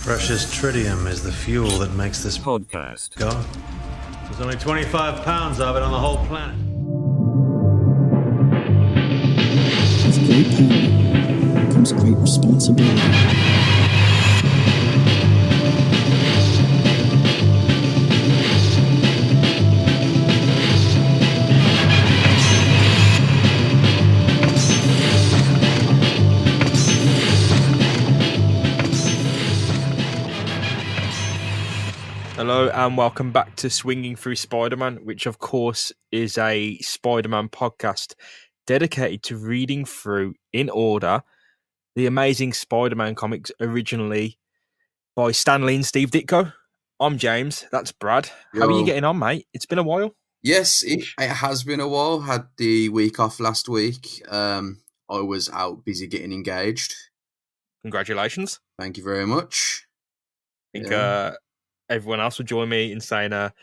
Precious tritium is the fuel that makes this podcast go. There's only 25 pounds of it on the whole planet. With great power comes great responsibility. Hello and welcome back to Swinging Through Spider-Man, which of course is a Spider-Man podcast dedicated to reading through, in order, the Amazing Spider-Man comics originally by Stan Lee and Steve Ditko. I'm James, that's Brad. How are you getting on, mate? It's been a while. Yes, it has been a while. Had the week off last week. I was out busy getting engaged. Congratulations. Thank you very much. I think everyone else would join me in saying that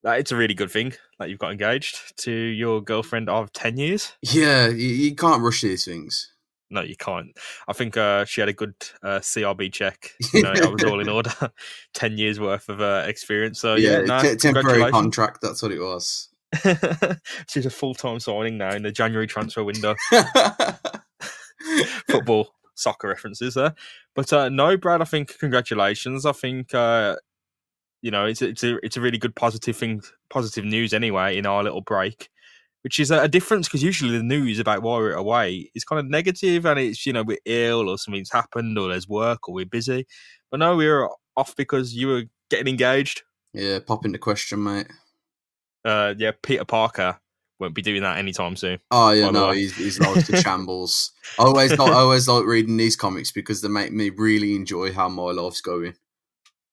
it's a really good thing that you've got engaged to your girlfriend of 10 years. Yeah, you can't rush these things. No, you can't. I think she had a good CRB check. You know, that was all in order. 10 years worth of experience. So temporary contract. That's what it was. She's a full-time signing now in the January transfer window. Football, soccer references there. But no, Brad, I think congratulations. I think it's a really good positive news anyway in our little break, which is a difference because usually the news about why we're away is kind of negative and it's, we're ill or something's happened or there's work or we're busy. But no, we're off because you were getting engaged. Yeah, pop into question, mate. Peter Parker won't be doing that anytime soon. Oh yeah, no, he's like the shambles. I always like reading these comics because they make me really enjoy how my life's going.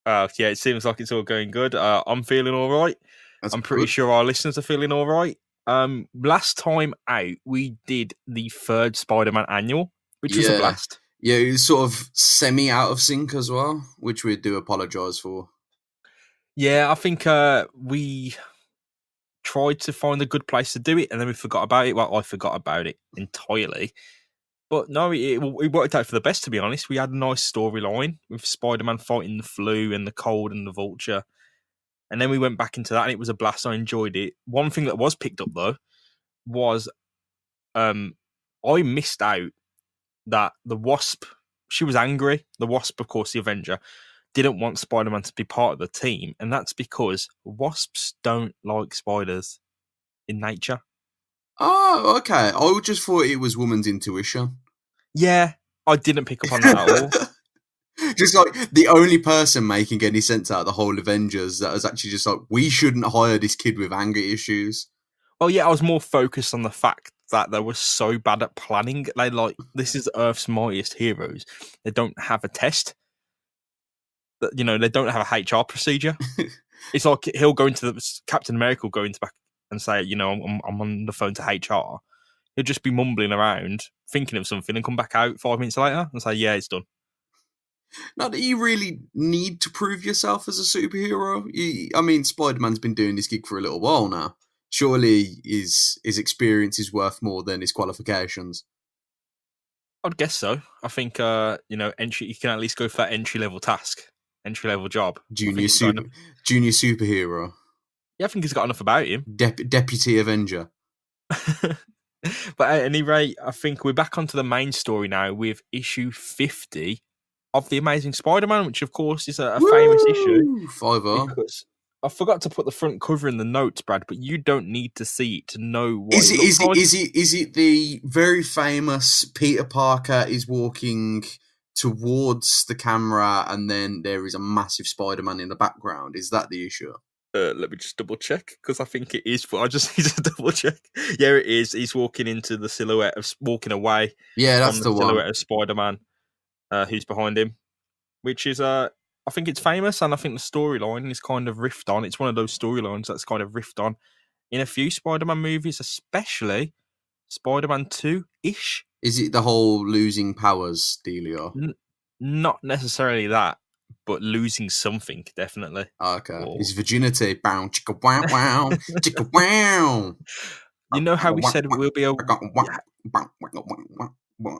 It seems like it's all going good. I'm feeling all right. I'm pretty sure our listeners are feeling all right. Last time out, we did the third Spider-Man annual, which was a blast. Yeah, it was sort of semi out of sync as well, which we do apologise for. Yeah, I think we tried to find a good place to do it, and then we forgot about it. Well, I forgot about it entirely. But no, it worked out for the best, to be honest. We had a nice storyline with Spider-Man fighting the flu and the cold and the vulture. And then we went back into that, and it was a blast. I enjoyed it. One thing that was picked up, though, was I missed out that the Wasp, she was angry. The Wasp, of course, the Avenger, didn't want Spider-Man to be part of the team. And that's because wasps don't like spiders in nature. Oh, okay. I just thought it was woman's intuition. Yeah, I didn't pick up on that at all. Just like the only person making any sense out of the whole Avengers that was actually just like, we shouldn't hire this kid with anger issues. Well, yeah, I was more focused on the fact that they were so bad at planning. This is Earth's mightiest heroes. They don't have a test. They don't have a HR procedure. It's like he'll go into Captain America will go into back and say, I'm on the phone to HR. He'll just be mumbling around, thinking of something, and come back out 5 minutes later and say, yeah, it's done. Not that you really need to prove yourself as a superhero. Spider-Man's been doing this gig for a little while now. Surely his experience is worth more than his qualifications. I'd guess so. I think, you can at least go for that entry-level task, entry-level job. Junior superhero. Yeah, I think he's got enough about him. Deputy Avenger. But at any rate, I think we're back onto the main story now with issue 50 of The Amazing Spider-Man, which of course is a famous issue. 5-0. Because I forgot to put the front cover in the notes, Brad, but you don't need to see it to know what is it the very famous Peter Parker is walking towards the camera and then there is a massive Spider-Man in the background? Is that the issue? Let me just double check because I think it is, but I just need to double check. Yeah, it is. He's walking into the silhouette of walking away. Yeah, that's the silhouette of Spider-Man, who's behind him, which is I think it's famous, and I think the storyline is kind of riffed on. It's one of those storylines that's kind of riffed on in a few Spider-Man movies, especially Spider-Man 2-ish. Is it the whole losing powers dealio? Not necessarily that. But losing something, definitely. Okay. His virginity. Bow, chicka, wow, wow, chicka, wow. You know how we said we'll be a...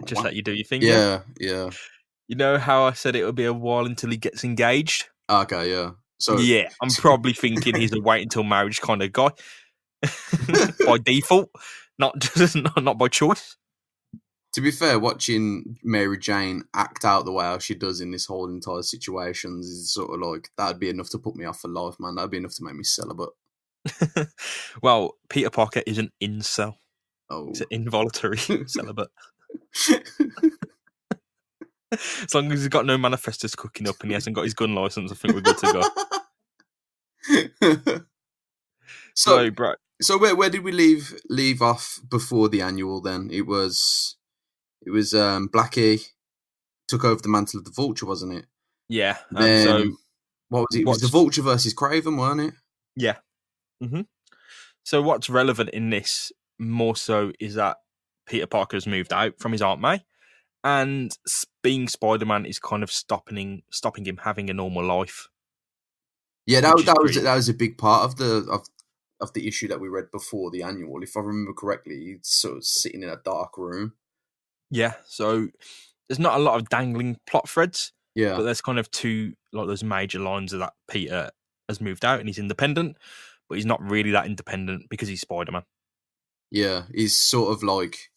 Just let you do your thing. Yeah. You know how I said it would be a while until he gets engaged? Okay, yeah. So Yeah, I'm probably thinking he's a wait until marriage kind of guy by default, not just not by choice. to be fair, watching Mary Jane act out the way how she does in this whole entire situation is sort of like, that'd be enough to put me off for life, man. That'd be enough to make me celibate. Well, Peter Parker is an incel. Oh. He's an involuntary celibate. As long as he's got no manifestos cooking up and he hasn't got his gun license, I think we're good to go. so, bro, so where did we leave off before the annual? Then it was Blackie took over the mantle of the Vulture, wasn't it? yeah. Then So what was it? It was the Vulture versus Craven, weren't it? Yeah. Mm-hmm. So what's relevant in this more so is that Peter Parker's moved out from his Aunt May, and being Spider-Man is kind of stopping him having a normal life. Yeah, that was a big part of the issue that we read before the annual. If I remember correctly, he's sort of sitting in a dark room. Yeah, so there's not a lot of dangling plot threads. Yeah, but there's kind of two those major lines of that Peter has moved out and he's independent, but he's not really that independent because he's Spider-Man. Yeah, he's sort of like,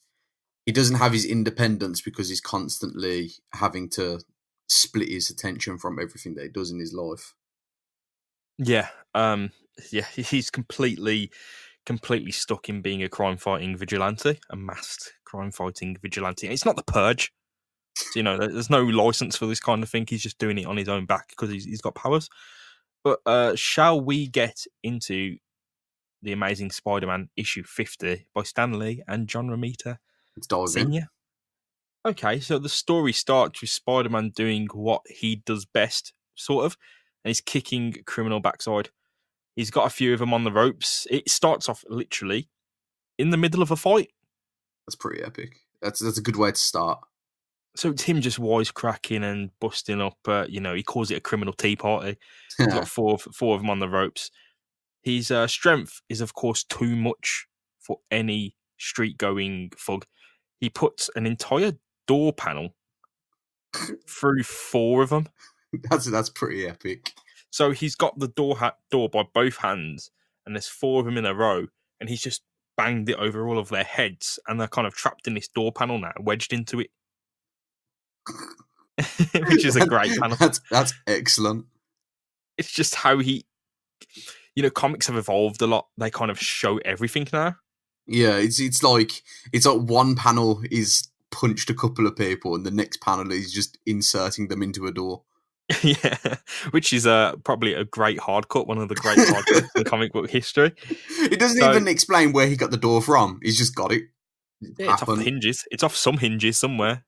he doesn't have his independence because he's constantly having to split his attention from everything that he does in his life. Yeah, he's completely stuck in being a crime-fighting vigilante, a masked crime-fighting vigilante. It's not the Purge. So, there's no license for this kind of thing. He's just doing it on his own back because he's got powers. But shall we get into The Amazing Spider-Man issue 50 by Stan Lee and John Romita Sr.? Okay, so the story starts with Spider-Man doing what he does best, sort of, and he's kicking criminal backside. He's got a few of them on the ropes. It starts off literally in the middle of a fight. That's pretty epic. That's a good way to start. So it's him just wisecracking and busting up. He calls it a criminal tea party. He's got four of them on the ropes. His strength is, of course, too much for any street-going thug. He puts an entire door panel through four of them. That's pretty epic. So he's got the door by both hands, and there's four of them in a row, and he's just banged it over all of their heads, and they're kind of trapped in this door panel now, wedged into it. Which is a great panel. That's excellent. It's just how he, comics have evolved a lot. They kind of show everything now. Yeah, it's like one panel is punched a couple of people, and the next panel is just inserting them into a door. Yeah, which is probably a great hard cut, one of the great hard cuts in comic book history. It doesn't even explain where he got the door from. He's just got it. Yeah, it's off the hinges. It's off some hinges somewhere.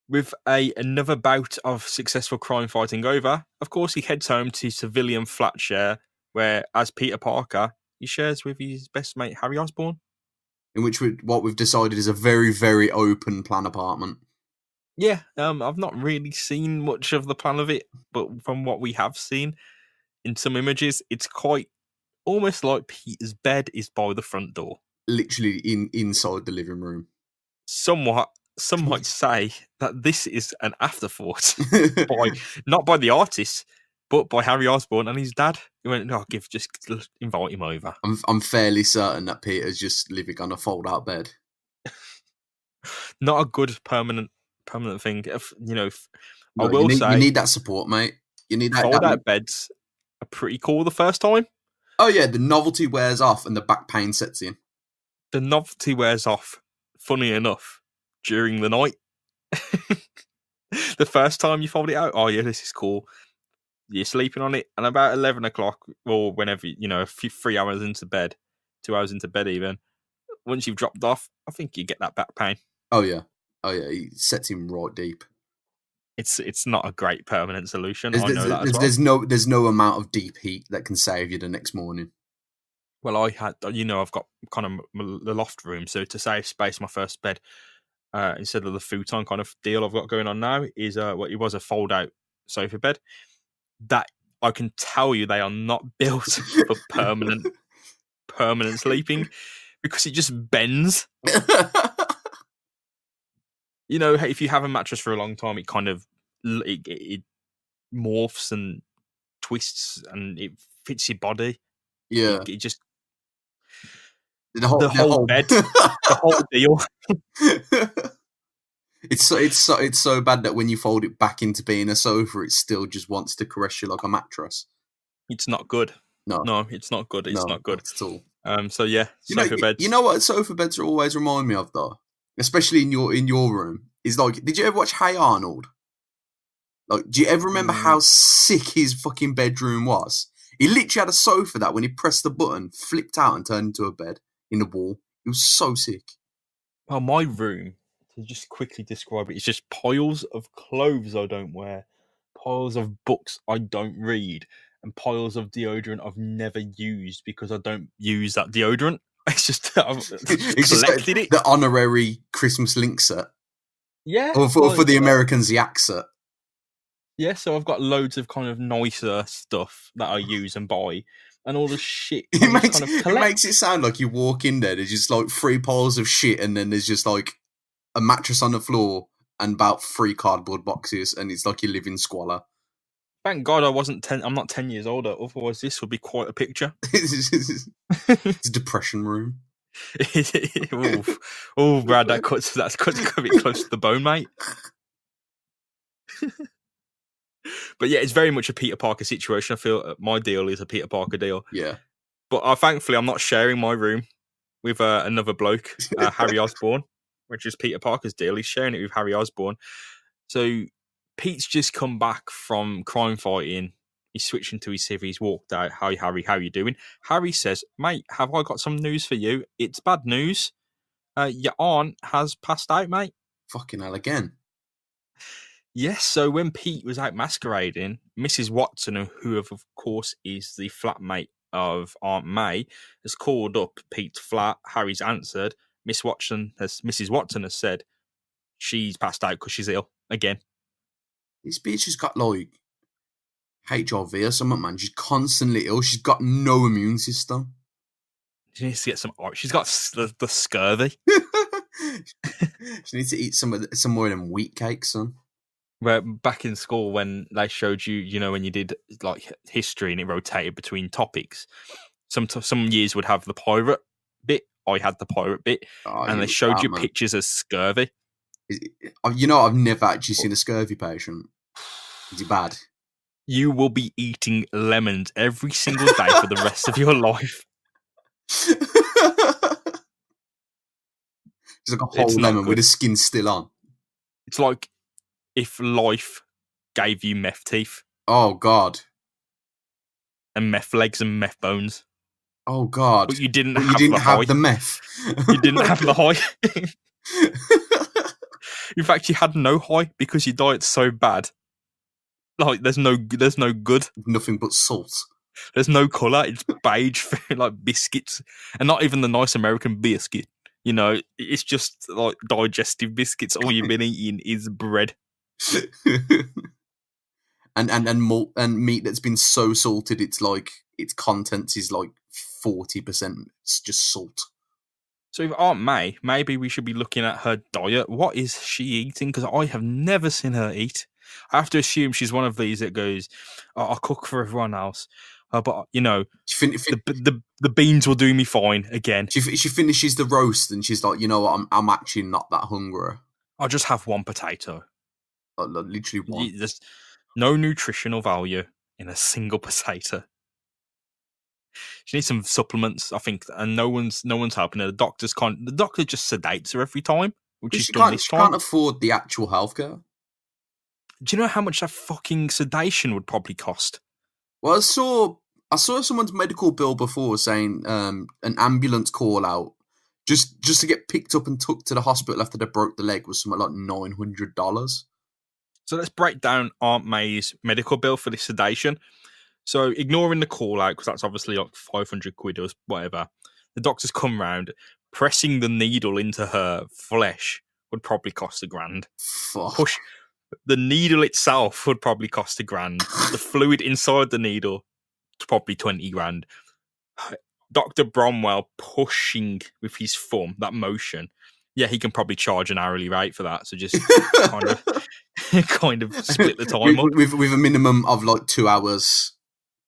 With another bout of successful crime fighting over, of course, he heads home to civilian flat share, where, as Peter Parker, he shares with his best mate, Harry Osborn. In which what we've decided is a very, very open plan apartment. Yeah, I've not really seen much of the plan of it, but from what we have seen in some images, it's quite almost like Peter's bed is by the front door. Literally inside the living room. Somewhat. Some might say that this is an afterthought, not by the artist, but by Harry Osborn and his dad. He went, just invite him over. I'm fairly certain that Peter's just living on a fold-out bed. Not a good permanent thing. I will say you need that support, mate. You need that. Fold-out beds are pretty cool the first time. Oh yeah, the novelty wears off and the back pain sets in. The novelty wears off, funny enough, during the night. The first time you fold it out, oh yeah, this is cool. You're sleeping on it, and about 11 o'clock, or whenever, 3 hours into bed, 2 hours into bed even, once you've dropped off, I think you get that back pain. Oh yeah, he sets him right deep. It's not a great permanent solution. I know that as well. There's no amount of deep heat that can save you the next morning. Well, I've got kind of the loft room, so to save space, my first bed, instead of the futon kind of deal I've got going on now, is it was a fold-out sofa bed. That I can tell you they are not built for permanent sleeping, because it just bends. You know, if you have a mattress for a long time, it kind of it morphs and twists, and it fits your body. Yeah, It just the whole the whole bed, the whole deal. it's so bad that when you fold it back into being a sofa, it still just wants to caress you like a mattress. It's not good. No, No, it's not good. It's no, not good. not at all. So yeah, sofa beds. You know what sofa beds always remind me of though, especially in your room, is like, did you ever watch Hey Arnold? Like, do you ever remember how sick his fucking bedroom was? He literally had a sofa that when he pressed the button, flipped out and turned into a bed in the wall. It was so sick. Well, my room, to just quickly describe it, it's just piles of clothes I don't wear, piles of books I don't read, and piles of deodorant I've never used because I don't use that deodorant. It's just I've It's just collected it. the honorary Christmas link set. Yeah, Or for the Americans, the axe set. Yeah, so I've got loads of kind of nicer stuff that I use and buy, and all the shit. It makes it sound like you walk in there, there's just like 3 piles of shit, and then there's just like a mattress on the floor and about 3 cardboard boxes, and it's like you live in squalor. Thank God I wasn't 10. I'm not 10 years older. Otherwise, this would be quite a picture. It's a depression room. Oh, Brad, that's a bit close to the bone, mate. But yeah, it's very much a Peter Parker situation. I feel my deal is a Peter Parker deal. Yeah. But thankfully, I'm not sharing my room with another bloke, Harry Osborn, which is Peter Parker's deal. He's sharing it with Harry Osborn. So Pete's just come back from crime fighting. He's switching to his civ. He's walked out. Hi, Harry. How you doing? Harry says, mate, have I got some news for you? It's bad news. Your aunt has passed out, mate. Fucking hell again. Yes, so when Pete was out masquerading, Mrs. Watson, who of course is the flatmate of Aunt May, has called up Pete's flat. Harry's answered. Mrs. Watson has said she's passed out because she's ill again. This bitch has got like HIV or something, man. She's constantly ill. She's got no immune system. She needs to get some. She's got the scurvy. She needs to eat some more of them wheat cakes, son. Where back in school, when they showed you, when you did like history and it rotated between topics, some years would have the pirate bit. I had the pirate bit, and they showed you pictures of scurvy. I've never actually seen a scurvy patient. Is it bad? You will be eating lemons every single day for the rest of your life. It's like a whole lemon with the skin still on. It's like if life gave you meth teeth. Oh, God. And meth legs and meth bones. Oh, God. But you didn't have the meth. You didn't have the high. In fact, you had no high because your diet's so bad. Like, there's no good. Nothing but salt. There's no colour. It's beige, like biscuits. And not even the nice American biscuit. It's just like digestive biscuits. All you've been eating is bread. and meat that's been so salted, it's like its contents is like 40% just salt. So if Aunt May, maybe we should be looking at her diet. What is she eating? Because I have never seen her eat. I have to assume she's one of these that goes, I'll cook for everyone else. But, the beans will do me fine again. She finishes the roast and she's like, you know what, I'm actually not that hungry. I'll just have one potato. Literally one. There's no nutritional value in a single potato. She needs some supplements, I think, and no one's helping her. The doctor just sedates her every time, which is done this time. She can't afford the actual healthcare. Do you know how much that fucking sedation would probably cost? Well, I saw someone's medical bill before saying an ambulance call out just to get picked up and took to the hospital after they broke the leg was something like $900. So let's break down Aunt May's medical bill for this sedation. So ignoring the call out, because that's obviously like 500 quid or whatever, the doctors come round, pressing the needle into her flesh would probably cost $1,000. Fuck. The needle itself would probably cost $1,000. The fluid inside the needle, probably $20,000. Dr. Bromwell pushing with his thumb, that motion, Yeah, he can probably charge an hourly rate for that. So just kind of kind of split the time up. with a minimum of like 2 hours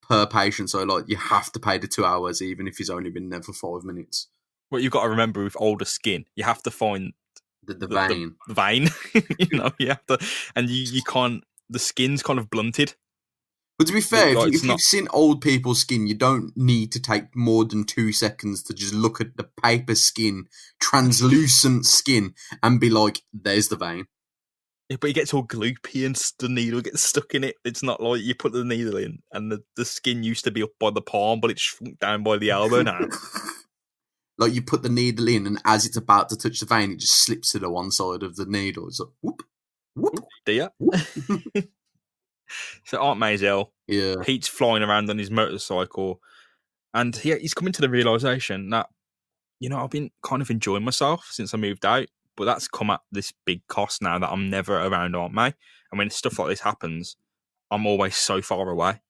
per patient. So like you have to pay the 2 hours even if he's only been there for 5 minutes. What you've got to remember with older skin, you have to find The vein. the vein. You have to, and you can't. The skin's kind of blunted. But to be fair, Like, if you've seen old people's skin, you don't need to take more than 2 seconds to just look at the paper skin, translucent skin, and be like, there's the vein. Yeah, but it gets all gloopy and the needle gets stuck in it. It's not like you put the needle in and the skin used to be up by the palm, but it's shrunk down by the elbow now. Like you put the needle in, and as it's about to touch the vein, it just slips to the one side of the needle. It's like, whoop, whoop. Dear. So Aunt May's ill. Yeah. Pete's flying around on his motorcycle, and he's coming to the realization that, I've been kind of enjoying myself since I moved out, but that's come at this big cost now that I'm never around Aunt May. And when stuff like this happens, I'm always so far away.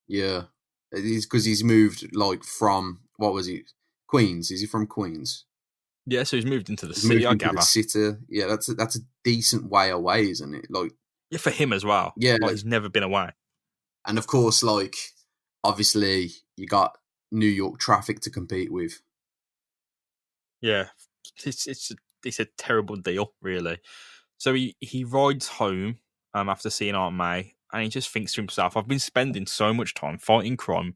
Yeah. It's because he's moved like from, what was he? Queens. Is he from Queens? Yeah, so he's moved into the city, I gather. The city. Yeah, that's a decent way away, isn't it? Like, yeah, for him as well. Yeah. Like, he's never been away. And of course, like, obviously, you got New York traffic to compete with. Yeah, it's a terrible deal, really. So he rides home after seeing Aunt May, and he just thinks to himself, I've been spending so much time fighting crime,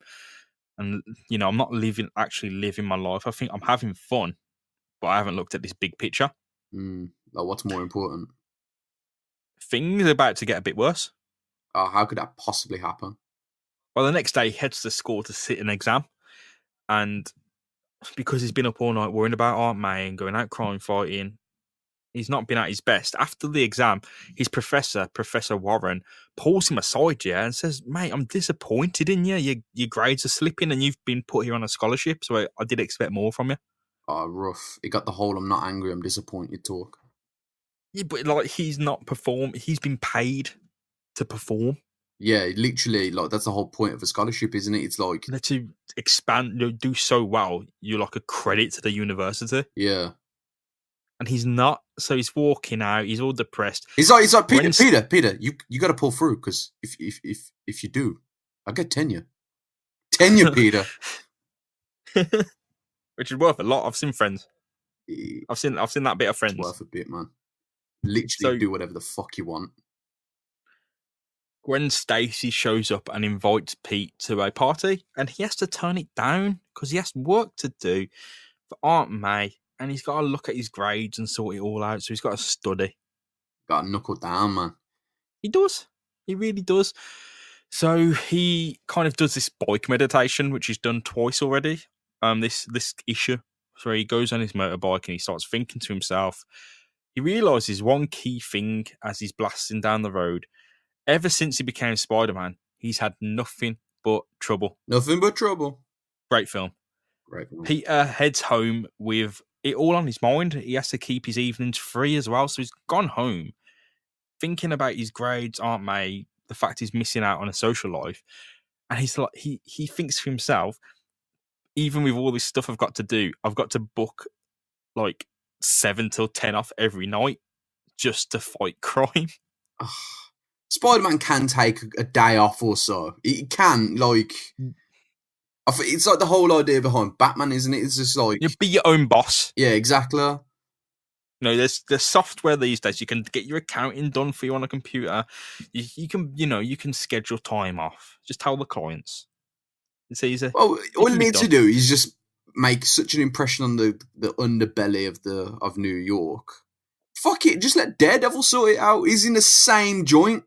and, I'm not actually living my life. I think I'm having fun, but I haven't looked at this big picture. Like, what's more important? Things are about to get a bit worse. Oh, how could that possibly happen? Well, the next day he heads to school to sit an exam, and because he's been up all night worrying about Aunt May and going out crime fighting, he's not been at his best. After the exam, his professor, Professor Warren, pulls him aside, and says, mate, I'm disappointed in you. Your grades are slipping and you've been put here on a scholarship, so I did expect more from you. Oh, rough. He got the whole I'm not angry, I'm disappointed talk. Yeah, but like he's not performed. He's been paid to perform. Yeah, literally, like that's the whole point of a scholarship, isn't it? It's like to expand, do so well, you're like a credit to the university. Yeah. And he's not, so he's walking out. He's all depressed. He's like Peter, you got to pull through because if you do, I get tenure, Peter. Which is worth a lot. I've seen Friends. I've seen that bit of Friends. It's worth a bit, man. Literally, do whatever the fuck you want. Gwen Stacy shows up and invites Pete to a party, and he has to turn it down because he has work to do for Aunt May. And he's got to look at his grades and sort it all out. So he's got to study. Got to knuckle down, man. He does. He really does. So he kind of does this bike meditation, which he's done twice already. This issue. So he goes on his motorbike and he starts thinking to himself. He realises one key thing as he's blasting down the road. Ever since he became Spider-Man, he's had nothing but trouble. Nothing but trouble. Great film. Great film. Peter heads home with it all on his mind. He has to keep his evenings free as well. So he's gone home thinking about his grades, Aunt May, the fact he's missing out on a social life. And he's like, he thinks to himself, even with all this stuff I've got to do, I've got to book like 7 till 10 off every night just to fight crime. Spider-Man can take a day off or so. It can, like... It's like the whole idea behind Batman, isn't it? It's just like... You be your own boss. Yeah, exactly. There's software these days. You can get your accounting done for you on a computer. You can schedule time off. Just tell the clients. It's easy. Well, all you need to do is just make such an impression on the underbelly of New York. Fuck it, just let Daredevil sort it out. He's in the same joint.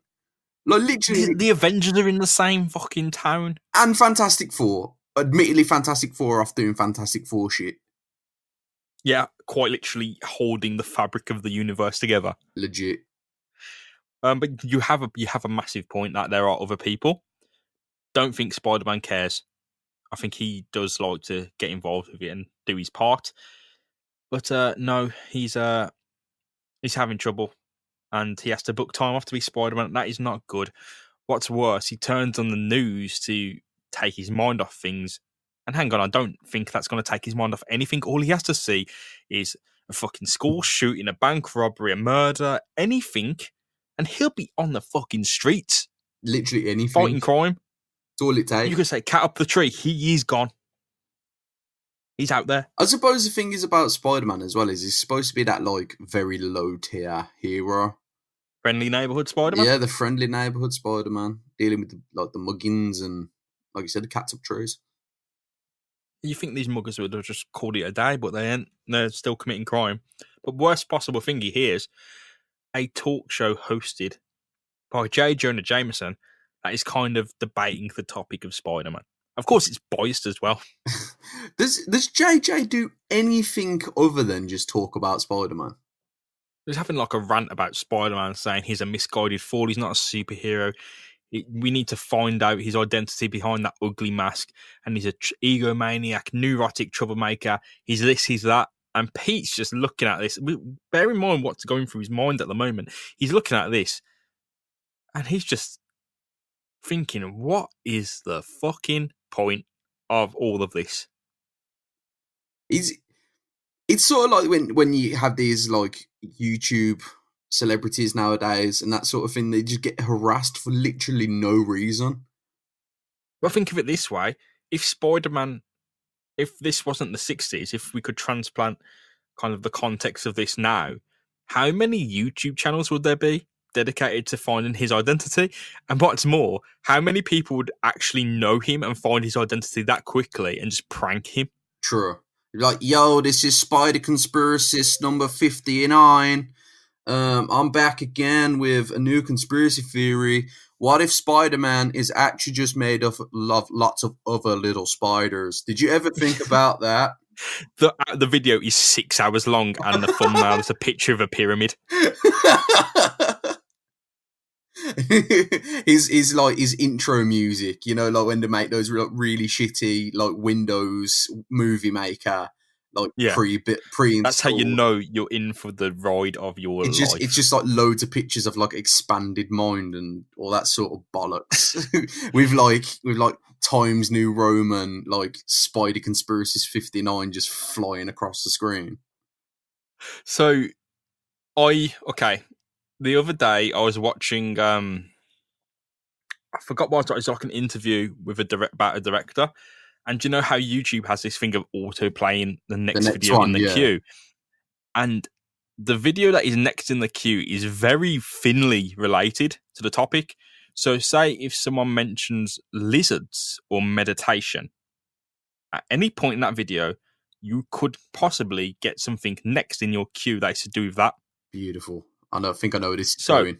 Like, literally... The Avengers are in the same fucking town. And Fantastic Four. Admittedly, Fantastic Four are off doing Fantastic Four shit. Yeah, quite literally holding the fabric of the universe together. Legit. But you have a massive point that there are other people. Don't think Spider-Man cares. I think he does like to get involved with it and do his part. But no, he's having trouble. And he has to book time off to be Spider-Man. That is not good. What's worse, he turns on the news to take his mind off things. And hang on, I don't think that's going to take his mind off anything. All he has to see is a fucking school shooting, a bank robbery, a murder, anything, and he'll be on the fucking streets Literally anything. fighting crime. It's all it takes. You can say cat up the tree. He is gone. He's out there. I suppose the thing is about Spider-Man as well is he's supposed to be that like very low tier hero. Friendly neighborhood Spider-Man. Yeah, the friendly neighborhood Spider-Man, dealing with the muggins and, like you said, the cats up trees. You think these muggers would have just called it a day, but they ain't. They're still committing crime. But worst possible thing he hears, a talk show hosted by J. Jonah Jameson that is kind of debating the topic of Spider-Man. Of course, it's biased as well. Does JJ do anything other than just talk about Spider-Man? He's having like a rant about Spider-Man, saying he's a misguided fool. He's not a superhero. We need to find out his identity behind that ugly mask. And he's a egomaniac, neurotic troublemaker. He's this, he's that. And Pete's just looking at this. Bear in mind what's going through his mind at the moment. He's looking at this. And he's just thinking, what is the fucking point of all of this? It's sort of like when you have these like YouTube celebrities nowadays and that sort of thing, they just get harassed for literally no reason. Well, think of it this way. If Spider-Man, if this wasn't the 60s, if we could transplant kind of the context of this now, how many YouTube channels would there be dedicated to finding his identity? And what's more, how many people would actually know him and find his identity that quickly and just prank him? True. Like, yo, this is Spider Conspiracist number 59. I'm back again with a new conspiracy theory. What if Spider-Man is actually just made of lots of other little spiders? Did you ever think about that? The video is 6 hours long and the thumbnail is a picture of a pyramid. his intro music, you know, like when they make those really shitty like Windows movie maker, like pre. That's how you know you're in for the ride of your life. It's just like loads of pictures of like expanded mind and all that sort of bollocks. with like Times New Roman, like Spider Conspiracies 59 just flying across the screen. So the other day I was watching I forgot what it was like an interview with about a director. And do you know how YouTube has this thing of auto playing the next video in the queue? And the video that is next in the queue is very thinly related to the topic. So say if someone mentions lizards or meditation, at any point in that video, you could possibly get something next in your queue that's to do with that. Beautiful. I think I know what this is going.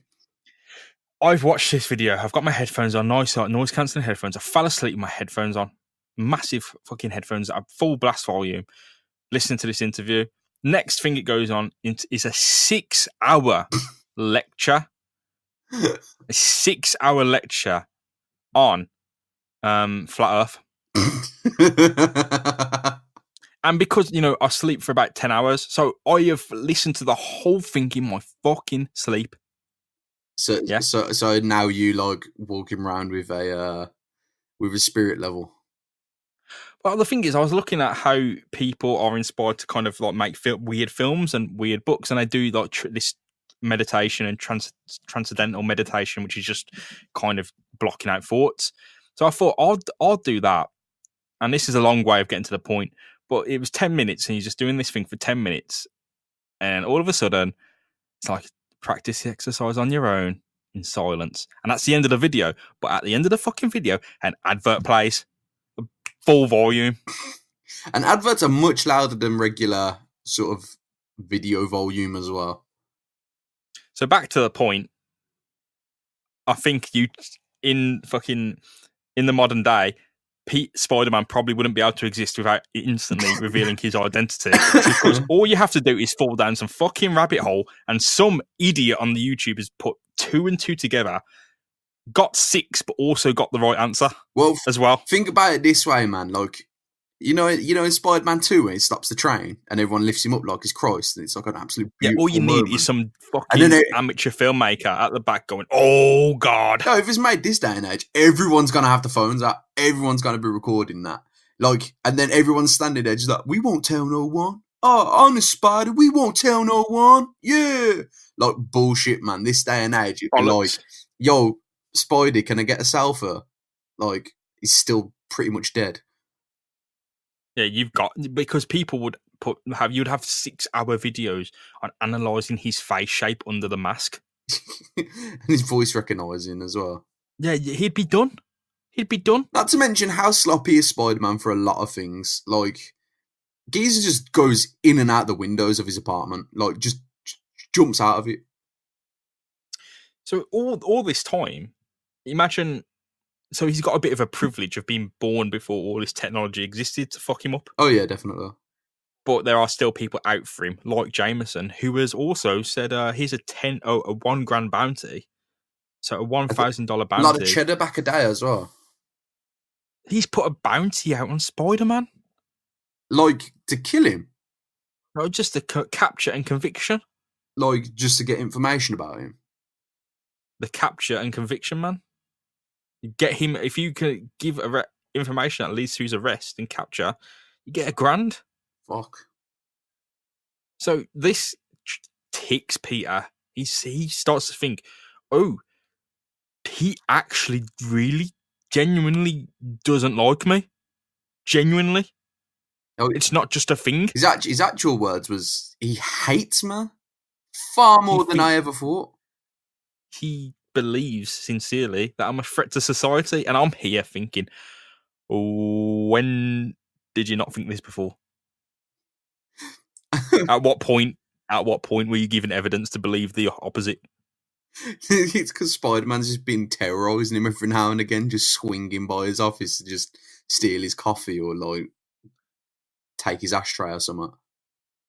I've watched this video. I've got my headphones on, noise cancelling headphones. I fell asleep with my headphones on. Massive fucking headphones at full blast volume, listening to this interview. Next thing it goes on is a 6-hour lecture. A 6-hour lecture on flat Earth. And because, you know, I sleep for about 10 hours, so I have listened to the whole thing in my fucking sleep. So now you like walking around with a spirit level. Well, the thing is, I was looking at how people are inspired to kind of like make weird films and weird books, and they do like this meditation and transcendental meditation, which is just kind of blocking out thoughts. So I thought I'll do that, and this is a long way of getting to the point, but it was 10 minutes, and you're just doing this thing for 10 minutes, and all of a sudden, it's like practice the exercise on your own in silence, and that's the end of the video. But at the end of the fucking video, an advert plays. Full volume. And adverts are much louder than regular sort of video volume as well. So back to the point, I think in the modern day, Spider-Man probably wouldn't be able to exist without instantly revealing his identity. Because all you have to do is fall down some fucking rabbit hole, and some idiot on the YouTube has put 2 and 2 together, got 6, but also got the right answer. Well, as well. Think about it this way, man. Like, you know, in Spider-Man 2 when he stops the train and everyone lifts him up like he's Christ, and it's like an absolute beautiful all you moment. need is some fucking amateur filmmaker at the back going, "Oh God!" No, if it's made this day and age, everyone's gonna have the phones out. Everyone's gonna be recording that. Like, and then everyone's standing there just like, "We won't tell no one. Oh, I'm a spider. We won't tell no one. Yeah. Like, bullshit, man. This day and age, it'd be like, Bollocks. yo, Spidey, can I get a selfie? Like, he's still pretty much dead. Yeah, you've got, because people would you'd have 6-hour videos on analysing his face shape under the mask. And his voice recognising as well. Yeah, he'd be done. He'd be done. Not to mention how sloppy is Spider-Man for a lot of things. Like, Geezer just goes in and out the windows of his apartment. Like, just jumps out of it. So all this time, imagine. So he's got a bit of a privilege of being born before all this technology existed to fuck him up. Oh, yeah, definitely. But there are still people out for him, like Jameson, who has also said here's a $1,000 bounty. So a $1,000 bounty. A lot of cheddar back a day as well. He's put a bounty out on Spider-Man. Like, to kill him? No, just to capture and conviction. Like, just to get information about him? The capture and conviction, man. You get him, if you can give information that leads to his arrest and capture, you get $1,000. Fuck. So this ticks Peter. He starts to think, oh, he actually really genuinely doesn't like me. Genuinely. Oh, it's not just a thing. His actual words was, he hates me far more than I ever thought. He believes sincerely that I'm a threat to society, and I'm here thinking, when did you not think this before? At what point were you given evidence to believe the opposite? It's because Spider-Man's just been terrorising him every now and again, just swinging by his office to just steal his coffee or, like, take his ashtray or something.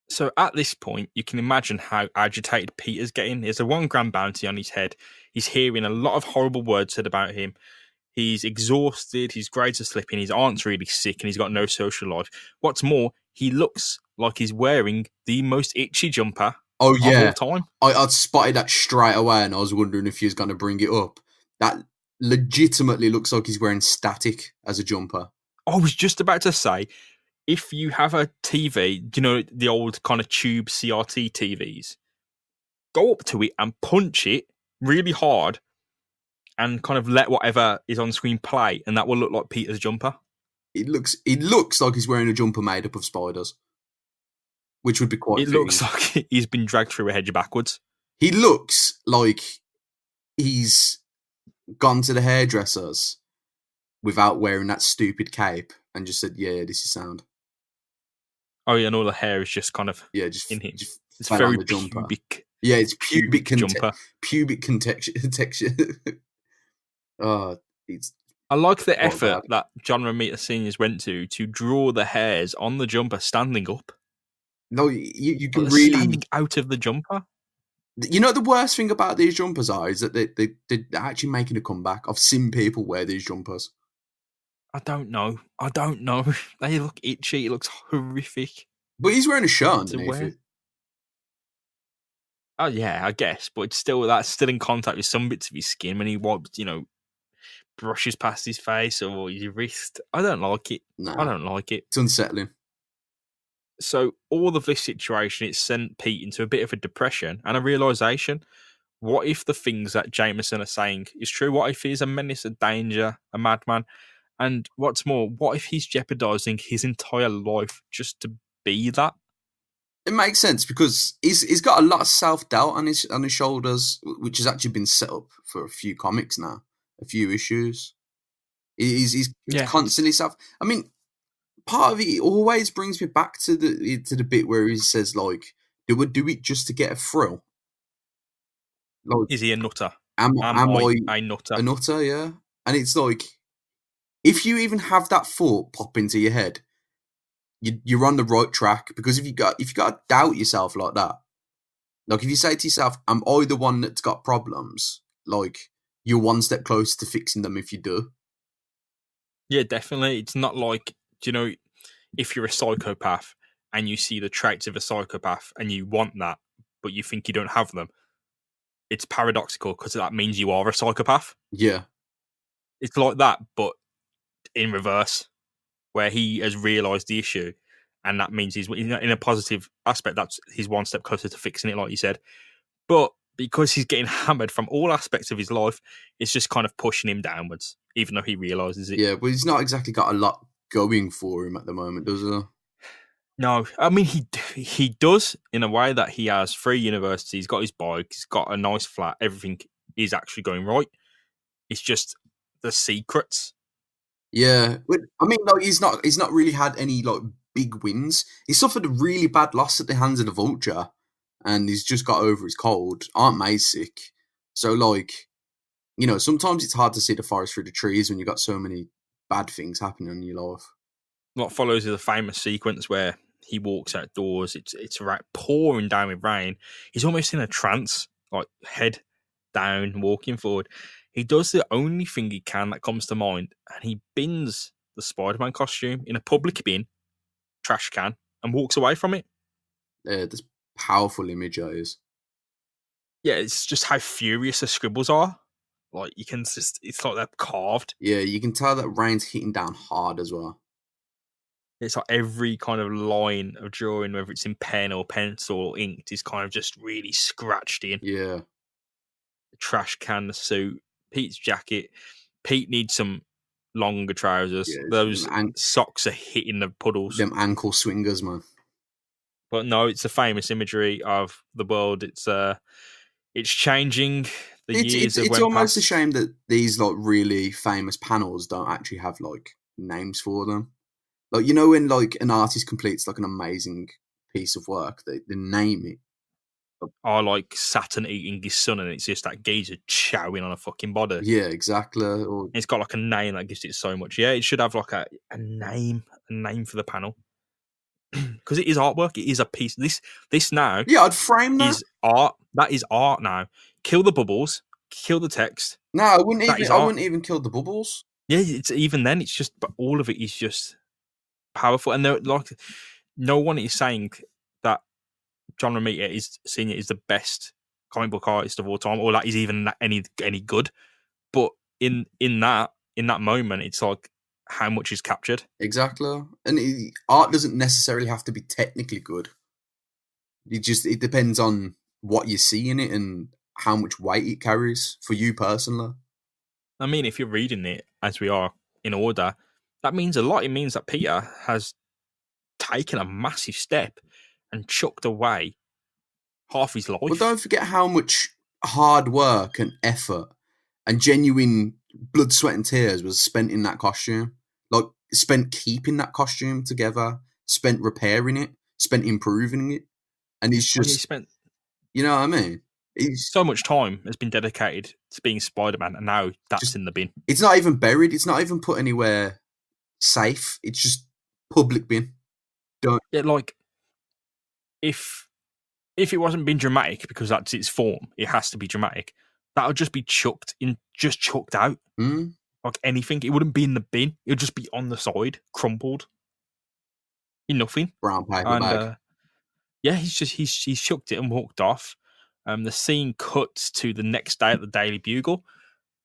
So at this point, you can imagine how agitated Peter's getting. There's a $1,000 bounty on his head. He's hearing a lot of horrible words said about him. He's exhausted. His grades are slipping. His aunt's really sick, and he's got no social life. What's more, he looks like he's wearing the most itchy jumper of all time. I'd spotted that straight away, and I was wondering if he was going to bring it up. That legitimately looks like he's wearing static as a jumper. I was just about to say, if you have a TV, you know, the old kind of tube CRT TVs, go up to it and punch it really hard and kind of let whatever is on screen play, and that will look like Peter's jumper. It looks like he's wearing a jumper made up of spiders, which would be quite It looks like he's been dragged through a hedge backwards. He looks like he's gone to the hairdressers without wearing that stupid cape and just said, yeah, this is sound. Oh, yeah, and all the hair is just kind of just in him. Just it's very pubic. Yeah, it's pubic jumper. Pubic texture. Oh, I like the effort that John Romita Seniors went to draw the hairs on the jumper standing up. No, you can really standing out of the jumper. You know, the worst thing about these jumpers is that they're actually making a comeback. I've seen people wear these jumpers. I don't know. They look itchy. It looks horrific. But he's wearing a shirt underneath it. Oh yeah, I guess. But that's still in contact with some bits of his skin when he wipes, brushes past his face or his wrist. I don't like it. No, I don't like it. It's unsettling. So all of this situation, it sent Pete into a bit of a depression and a realisation. What if the things that Jameson are saying is true? What if he's a menace, a danger, a madman? And what's more, what if he's jeopardising his entire life just to be that? It makes sense because he's got a lot of self-doubt on his shoulders, which has actually been set up for a few comics now, a few issues. He's constantly I mean, part of it always brings me back to the bit where he says, like, do we do it just to get a thrill? Like, is he a nutter? Am I a nutter? A nutter, yeah. And it's like, if you even have that thought pop into your head, you're on the right track. Because if you got to doubt yourself like that, like if you say to yourself, "Am I the one that's got problems?" Like, you're one step closer to fixing them if you do. Yeah, definitely. It's not like, if you're a psychopath and you see the traits of a psychopath and you want that, but you think you don't have them, it's paradoxical because that means you are a psychopath. Yeah. It's like that, but in reverse, where he has realised the issue and that means he's in a positive aspect. That's he's one step closer to fixing it, like you said. But because he's getting hammered from all aspects of his life, it's just kind of pushing him downwards, even though he realizes it. Yeah, but he's not exactly got a lot going for him at the moment, does he? No, I mean he does in a way that he has 3 universities, he's got his bike, he's got a nice flat, everything is actually going right. It's just the secrets. Yeah, but I mean, like he's not really had any like big wins. He suffered a really bad loss at the hands of the Vulture, and he's just got over his cold. Aunt May's sick, so like, you know, sometimes it's hard to see the forest through the trees when you've got so many bad things happening in your life. What follows is a famous sequence where he walks outdoors. It's right pouring down with rain. He's almost in a trance, like head down, walking forward. He does the only thing he can that comes to mind, and he bins the Spider-Man costume in a public bin, trash can, and walks away from it. This powerful image that is. Yeah, it's just how furious the scribbles are. Like you can just—it's like they're carved. Yeah, you can tell that rain's hitting down hard as well. It's like every kind of line of drawing, whether it's in pen or pencil or inked, is kind of just really scratched in. Yeah. The trash can, the suit, Pete's jacket. Pete needs some longer trousers. Yeah, those socks are hitting the puddles. Them ankle swingers, man. But no, it's a famous imagery of the world. It's changing. It's almost a shame that these like really famous panels don't actually have like names for them. Like, you know, when like an artist completes like an amazing piece of work, they name it. I like Saturn eating his son, and it's just that geezer chowing on a fucking body. Yeah, exactly. Or... It's got like a name that gives it so much. Yeah, it should have like a name for the panel. Because it is artwork. It is a piece. This now. Yeah, I'd frame that. Is art. That is art now. Kill the bubbles. Kill the text. No, I wouldn't even kill the bubbles. Yeah, it's even then. It's just, but all of it is just powerful, and like no one is saying that John Romita Senior is the best comic book artist of all time, or that is even any good. But in that moment, it's like how much is captured. Exactly, and art doesn't necessarily have to be technically good. It depends on what you see in it and how much weight it carries for you personally. I mean, if you're reading it as we are in order, that means a lot. It means that Peter has taken a massive step and chucked away half his life. Well, don't forget how much hard work and effort and genuine blood, sweat, and tears was spent in that costume. Like, spent keeping that costume together, spent repairing it, spent improving it. And he's just, you know what I mean? So much time has been dedicated to being Spider-Man, and now that's in the bin. It's not even buried. It's not even put anywhere safe. It's just public bin. Yeah, like if it wasn't being dramatic, because that's its form, it has to be dramatic. That would just be chucked out. Like anything, it wouldn't be in the bin. It would just be on the side, crumpled, in nothing. Brown paper bag. Yeah, he's chucked it and walked off. The scene cuts to the next day at the Daily Bugle,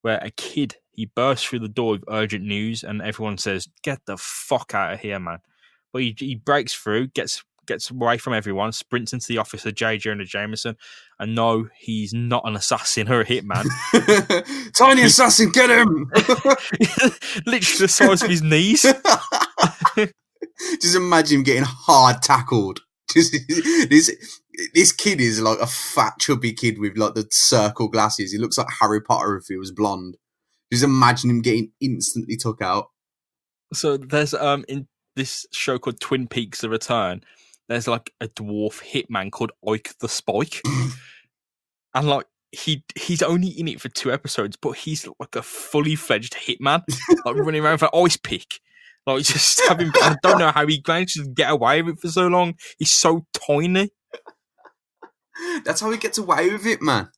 where a kid, he bursts through the door with urgent news, and everyone says, "Get the fuck out of here, man!" But he breaks through, gets away from everyone, sprints into the office of J. Jonah Jameson, and no, he's not an assassin or a hitman. Tiny assassin, get him! Literally the size of his knees. Just imagine him getting hard tackled. This kid is like a fat, chubby kid with like the circle glasses. He looks like Harry Potter if he was blonde. Just imagine him getting instantly took out. So there's in this show called Twin Peaks: The Return, there's like a dwarf hitman called Ike the Spike, and like he's only in it for 2 episodes, but he's like a fully fledged hitman, like running around with an ice pick. Like just having, I don't know how he managed to get away with it for so long. He's so tiny. That's how he gets away with it, man.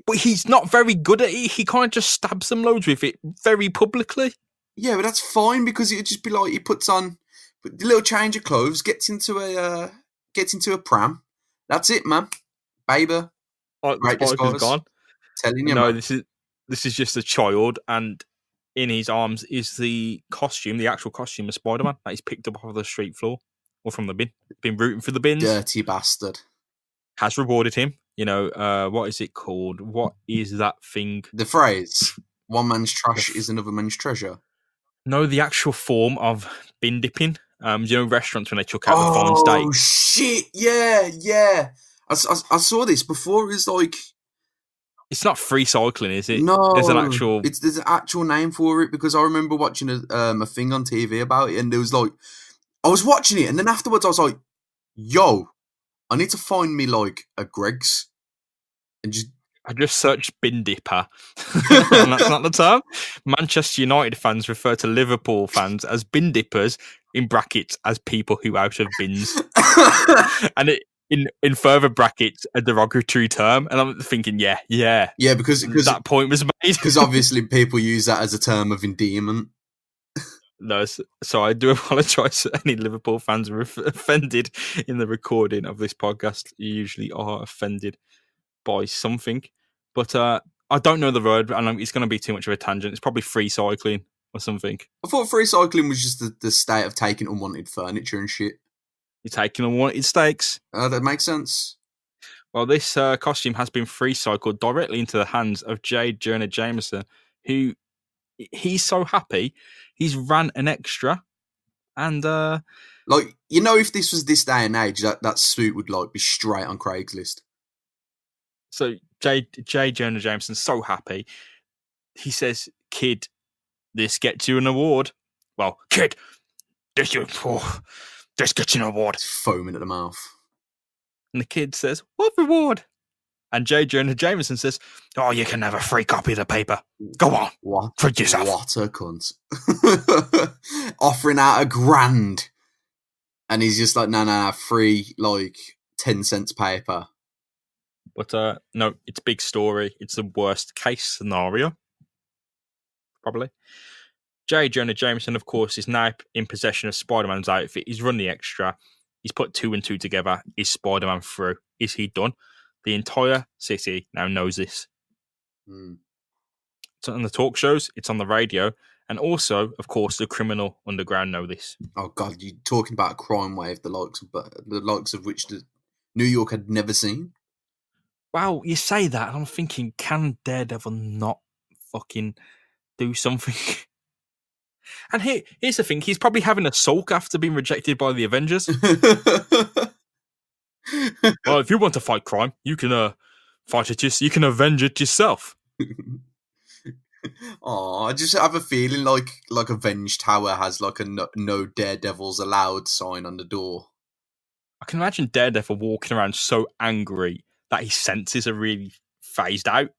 But he's not very good at it. He kind of just stabs them loads with it very publicly. Yeah, but that's fine because it'd just be like he puts on a little change of clothes, gets into a pram. That's it, man. Baby, right, the Spider's gone. Telling you, no, man. This is just a child, and in his arms is the costume, the actual costume of Spider-Man that he's picked up off the street floor. or from the bin. Been rooting for the bins. Dirty bastard. Has rewarded him. What is it called? What is that thing? The phrase, one man's trash is another man's treasure. No, the actual form of bin dipping. Restaurants when they chuck out the fallen steak. Oh, shit. Yeah. I saw this before. It's like... It's not free cycling, is it? No. There's an actual... There's an actual name for it, because I remember watching a thing on TV about it, and there was like... I was watching it, and then afterwards I was like, yo, I need to find me like a Greg's. And just... I just searched bin dipper. And that's not the term. Manchester United fans refer to Liverpool fans as bin dippers, in brackets, as people who out of bins. And it in further brackets, a derogatory term. And I'm thinking, yeah. Yeah, because that point was made. Because obviously people use that as a term of endearment. No, so I do apologise to any Liverpool fans who are offended in the recording of this podcast. You usually are offended by something. But I don't know the word, and it's going to be too much of a tangent. It's probably free cycling or something. I thought free cycling was just the state of taking unwanted furniture and shit. You're taking unwanted steaks. That makes sense. Well, this costume has been free cycled directly into the hands of J. Jonah Jameson, who he's so happy he's ran an extra, and if this was this day and age, that suit would like be straight on Craigslist. So J. Jonah Jameson's so happy. He says, "Kid, this gets you an award." Well, kid, this gets you an award. It's foaming at the mouth. And the kid says, "What reward?" And J. Jonah Jameson says, "Oh, you can have a free copy of the paper. Go on, what? Treat yourself." What a cunt! Offering out $1,000, and he's just like, "No, free 10 cents paper." But no, it's a big story. It's the worst case scenario, probably. J. Jonah Jameson, of course, is now in possession of Spider-Man's outfit. He's run the extra. He's put 2 and 2 together. Is Spider-Man through? Is he done? The entire city now knows this. It's on the talk shows. It's on the radio. And also, of course, the criminal underground know this. Oh, God, you're talking about a crime wave, the likes of which New York had never seen. Wow, you say that, and I'm thinking, can Daredevil not fucking do something? And here's the thing, he's probably having a sulk after being rejected by the Avengers. Well, if you want to fight crime, you can fight it. You can avenge it yourself. Oh, I just have a feeling like Avenge Tower has like a no Daredevils allowed sign on the door. I can imagine Daredevil walking around so angry that his senses are really phased out.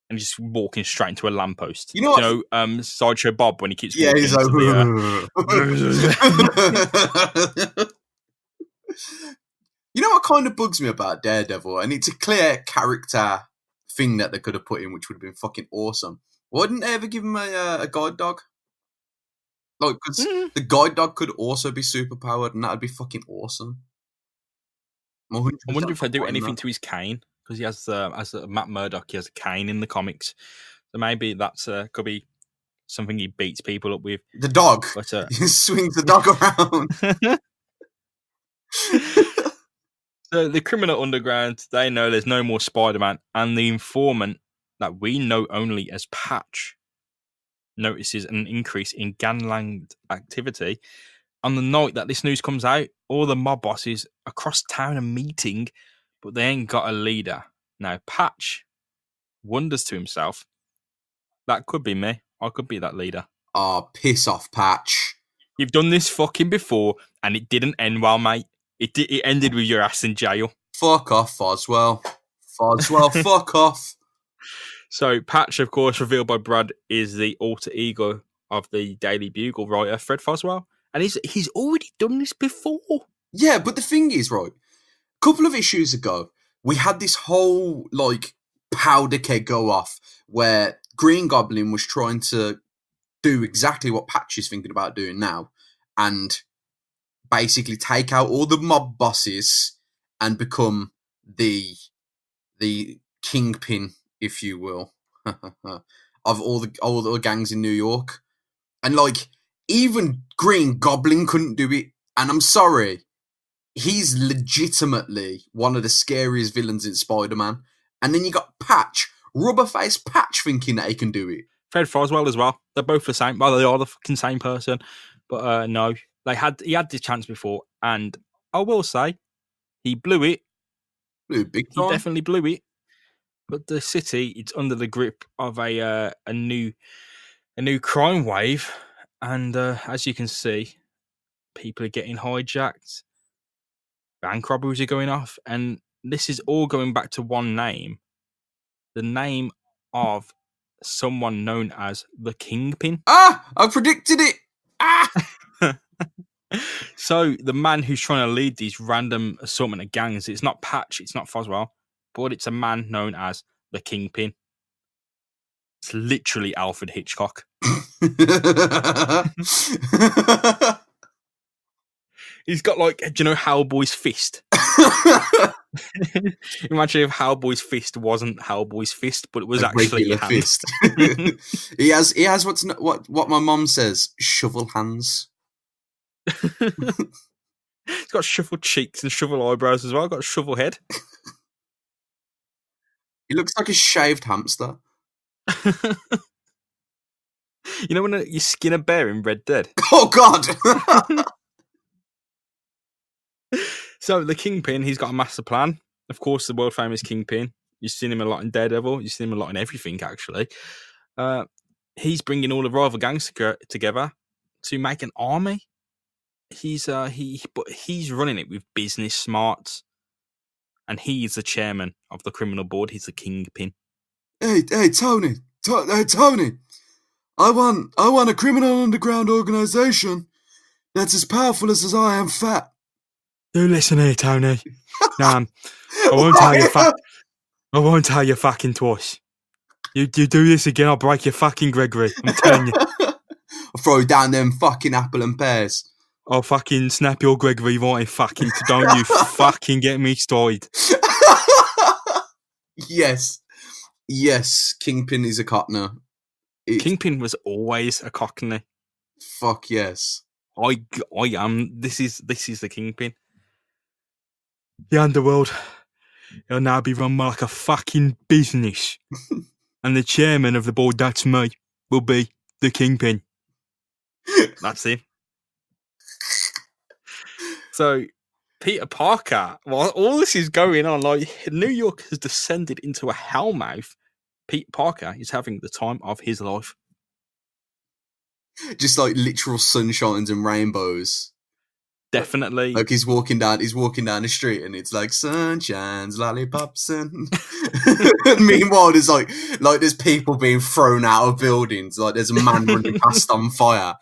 And just walking straight into a lamppost. Sideshow Bob when he keeps walking. Yeah, he's like... You know what kind of bugs me about Daredevil? And it's a clear character thing that they could have put in, which would have been fucking awesome. Why didn't they ever give him a guide dog? Because the guide dog could also be superpowered, and that would be fucking awesome. I wonder if they do anything to his cane. Because he has, as Matt Murdock, he has a cane in the comics. So maybe that's could be something he beats people up with. The dog. But, he swings the dog around. So the criminal underground, they know there's no more Spider-Man. And the informant that we know only as Patch notices an increase in gangland activity. On the night that this news comes out, all the mob bosses across town are meeting, but they ain't got a leader. Now, Patch wonders to himself, that could be me. I could be that leader. Oh, piss off, Patch. You've done this fucking before, and it didn't end well, mate. It ended with your ass in jail. Fuck off, Foswell. Fuck off. So, Patch, of course, revealed by Brad, is the alter ego of the Daily Bugle writer, Fred Foswell. And he's already done this before. Yeah, but the thing is, right, a couple of issues ago, we had this whole, powder keg go off where Green Goblin was trying to do exactly what Patch is thinking about doing now and basically take out all the mob bosses and become the Kingpin, if you will, of all the gangs in New York. And, even Green Goblin couldn't do it. And I'm sorry, he's legitimately one of the scariest villains in Spider-Man. And then you got Patch, rubber-faced Patch, thinking that he can do it. Fred Froswell as well. They're both the same. Well, they are the fucking same person. But no, he had this chance before, and I will say he blew it. Big He time. definitely blew it. But the city, it's under the grip of a new crime wave, and as you can see, people are getting hijacked, bank robberies are going off, and this is all going back to one name, the name of someone known as the Kingpin. Ah! I predicted it! Ah! So the man who's trying to lead these random assortment of gangs, it's not Patch, it's not Foswell, but it's a man known as the Kingpin. It's literally Alfred Hitchcock. He's got like, do you know Hellboy's fist? Imagine if Hellboy's fist wasn't Hellboy's fist, but it was actually regular your hand. fist. He has what my mom says, shovel hands. He's got shovel cheeks and shovel eyebrows as well. Got a shovel head. He looks like a shaved hamster. You know when you skin a bear in Red Dead? Oh God! So the Kingpin, he's got a master plan. Of course, the world famous Kingpin. You've seen him a lot in Daredevil. You've seen him a lot in everything, actually. He's bringing all the rival gangs together to make an army. But he's running it with business smarts, and he's the chairman of the criminal board. He's the Kingpin. Hey, Tony! Tony! I want a criminal underground organization that's as powerful as I am fat. Do listen here, Tony. I won't tell you fucking twice. You do this again, I'll break your fucking Gregory. I'm telling you. I'll throw down them fucking apple and pears. I'll fucking snap your Gregory right in fucking. Don't you fucking get me started. Yes. Kingpin is a cockney. Kingpin was always a cockney. Fuck yes. I am. This is the Kingpin. The underworld. It'll now be run like a fucking business. And the chairman of the board, that's me, will be the Kingpin. That's him. So, Peter Parker, while all this is going on, like New York has descended into a hellmouth, Peter Parker is having the time of his life. Just like literal sunshines and rainbows. Definitely. Like he's walking down the street and it's like sunshines, lollipops, and meanwhile there's like there's people being thrown out of buildings. Like there's a man running past on fire.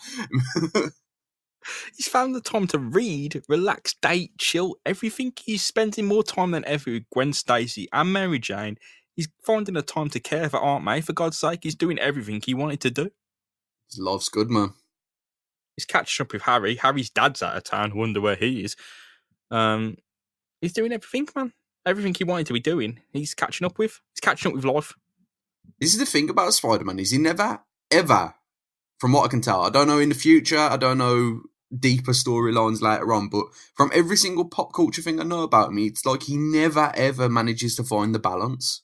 He's found the time to read, relax, date, chill, everything. He's spending more time than ever with Gwen Stacy and Mary Jane. He's finding the time to care for Aunt May, for God's sake. He's doing everything he wanted to do. His life's good, man. He's catching up with Harry. Harry's dad's out of town. Wonder where he is. He's doing everything, man. Everything he wanted to be doing, he's catching up with. He's catching up with life. This is the thing about Spider-Man, is he never, ever, from what I can tell, I don't know in the future, I don't know deeper storylines later on, but from every single pop culture thing I know about me, it's like he never, ever manages to find the balance.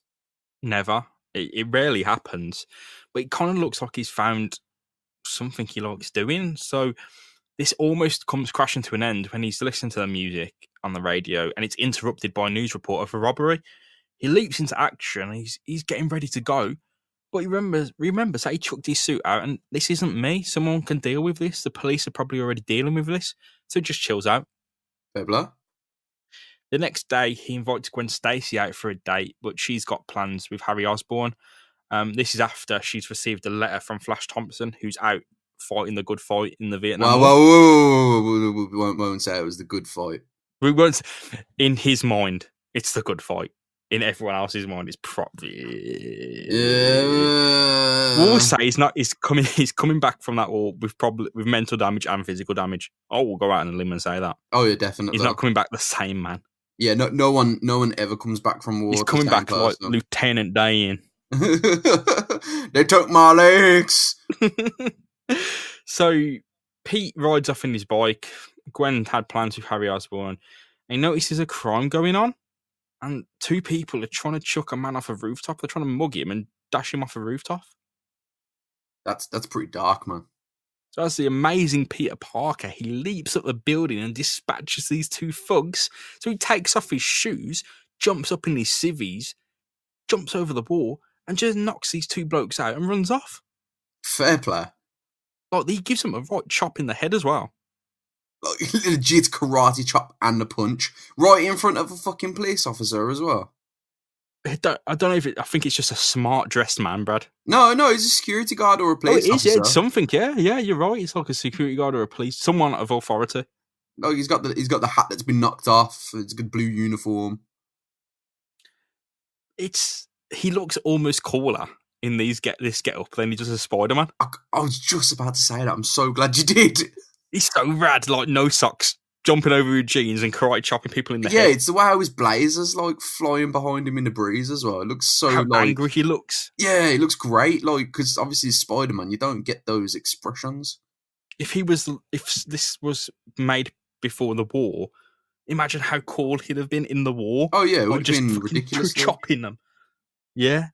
Never. It rarely happens. But it kind of looks like he's found something he likes doing. So this almost comes crashing to an end when he's listening to the music on the radio and it's interrupted by a news reporter for robbery. He leaps into action. He's getting ready to go, but he remembers that he chucked his suit out and this isn't me. Someone can deal with this. The police are probably already dealing with this, so he just chills out. Fair blah. The next day, he invites Gwen Stacy out for a date, but she's got plans with Harry Osborn. This is after she's received a letter from Flash Thompson, who's out fighting the good fight in the Vietnam War. Whoa. We won't say it was the good fight. We won't. In his mind, it's the good fight. In everyone else's mind, it's probably. We'll say he's not. He's coming back from that war with mental damage and physical damage. Oh, we'll go out on a limb and say that. Oh yeah, definitely. He's not coming back the same man. Yeah, no one ever comes back from war. He's coming back like Lieutenant Dane. They took my legs. So Pete rides off in his bike. Gwen had plans with Harry Osborn, He notices a crime going on, and two people are trying to chuck a man off a rooftop. They're trying to mug him and dash him off a rooftop. That's pretty dark, man. So as the amazing Peter Parker, he leaps up the building and dispatches these two thugs. So he takes off his shoes, jumps up in his civvies, jumps over the wall, and just knocks these two blokes out and runs off. Fair play. Like, he gives them a right chop in the head as well. Like, legit karate chop and a punch right in front of a fucking police officer as well. I don't know if I think it's just a smart dressed man, Brad. No, he's a security guard or a police it is, officer. yeah, it's something, yeah, you're right. It's like a security guard or a police, someone of authority. Like, he's got the hat that's been knocked off. It's a good blue uniform. He looks almost cooler in this get up than he does as Spider-Man. I was just about to say that. I'm so glad you did. He's so rad, like no socks, jumping over with jeans and karate chopping people in the head. Yeah, it's the way how his blazers like flying behind him in the breeze as well. It looks so how like angry he looks. Yeah, it looks great. Like, because obviously he's Spider-Man, you don't get those expressions. If this was made before the war, imagine how cool he'd have been in the war. Oh yeah, it like, would have been ridiculous. Chopping them. Yeah.